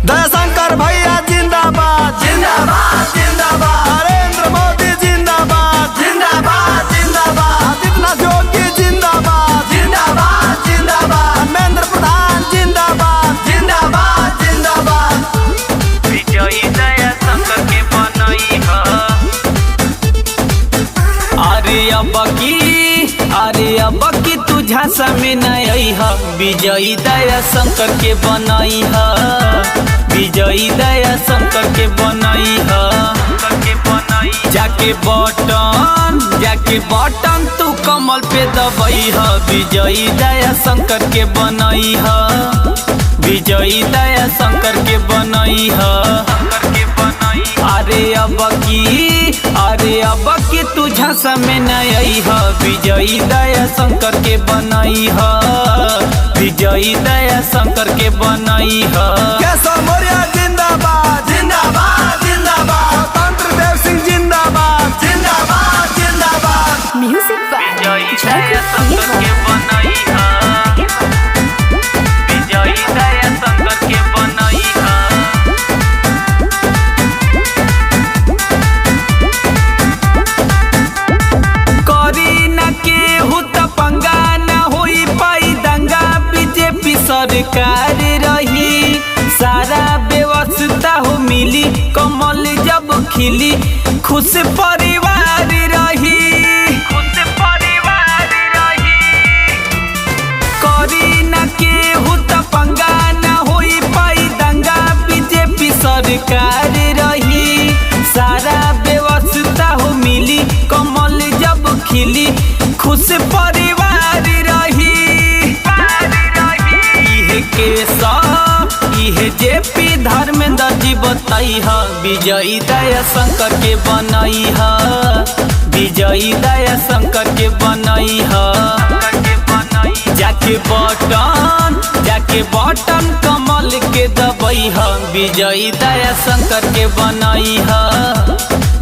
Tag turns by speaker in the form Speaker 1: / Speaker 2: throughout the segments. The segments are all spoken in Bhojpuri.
Speaker 1: दयाशंकर भैया जिंदाबाद जिंदाबाद जिंदाबाद। नरेंद्र मोदी जिंदाबाद जिंदाबाद जिंदाबाद। आदित्यनाथ योगी जिंदाबाद जिंदाबाद जिंदाबाद। धर्मेंद्र प्रधान जिंदाबाद जिंदाबाद जिंदाबाद।
Speaker 2: विजयी दयाशंकर के बनई ह अरे अब की तू झांसा में नहीं ह। विजयी दयाशंकर के बनई ह। विजयी दयाशंकर के बनई ह। जाके बटन तू कमल पे दबई ह। विजयी दयाशंकर के बनई ह। विजयी दयाशंकर के बनई ह। अरे अब की तू झांसा में नहीं ह। विजयी दयाशंकर के बनई ह। विजयी दयाशंकर के बनई ह।
Speaker 1: केशव मौर्य जिंदाबाद जिंदाबाद जिंदाबाद। स्वतंत्र देव सिंह जिंदाबाद जिंदाबाद जिंदाबाद।
Speaker 3: म्यूजिक
Speaker 2: विजयी दयाशंकर के बनई ह। विजयी दयाशंकर के बनई ह। करी न केहू त पंगा न होई पाई दंगा। बीजेपी सरकार रही सारा व्यवस्था हो मिली। कमल जब खिली खुश परिवार रही। करी न केहू त पंगा न होई पाई दंगा। बीजेपी सरकार रही सारा व्यवस्था हो मिली। कमल जब खिली खुश परिवार रही। इहे जेपी धर्मेंद्र जी बताई ह। विजयी दयाशंकर के बनई ह। विजयी दयाशंकर के बनई ह। जाके बटन कमल के दबई ह। विजयी दयाशंकर के बनई ह।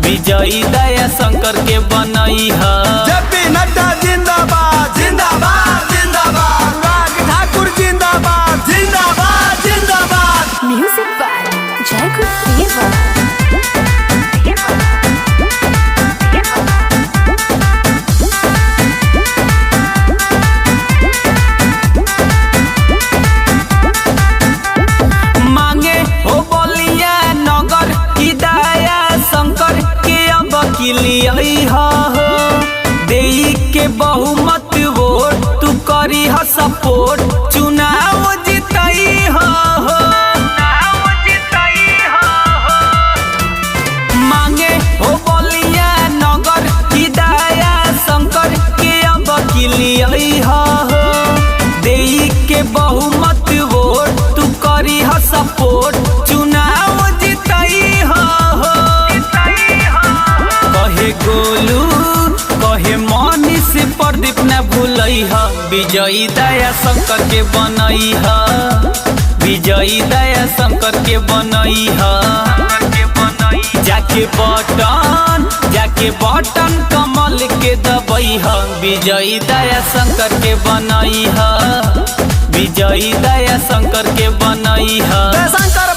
Speaker 2: विजयी दयाशंकर के बनई ह।
Speaker 1: जेपी नड्डा जिंदाबाद जिंदाबाद जिंदाबाद। अनुराग ठाकुर जिंदाबाद जिंदाबाद जिंदाबाद।
Speaker 3: म्यूजिक बाय जयकुल देवा।
Speaker 2: मांगे हो बोलिया नगर की दयाशंकर के अब किलियई ह। देई के बहुमत वोट तू करी ह सपोर्ट। चुनाव जीतई ह। मांगे हो बोलिया नगर की दयाशंकर के अब किलियई ह। देई के बहुमत वोट तू करी ह सपोर्ट। चुनाव जीतई ह। कहे गोलू कहे मनीष प्रदीप न भूलई ह। विजयी दयाशंकर के बनई ह। विजयी दयाशंकर के बनई ह। जाके बटन कमल के दबई ह। विजयी दयाशंकर के बनई ह। विजयी दयाशंकर के बनई ह।
Speaker 1: दयाशंकर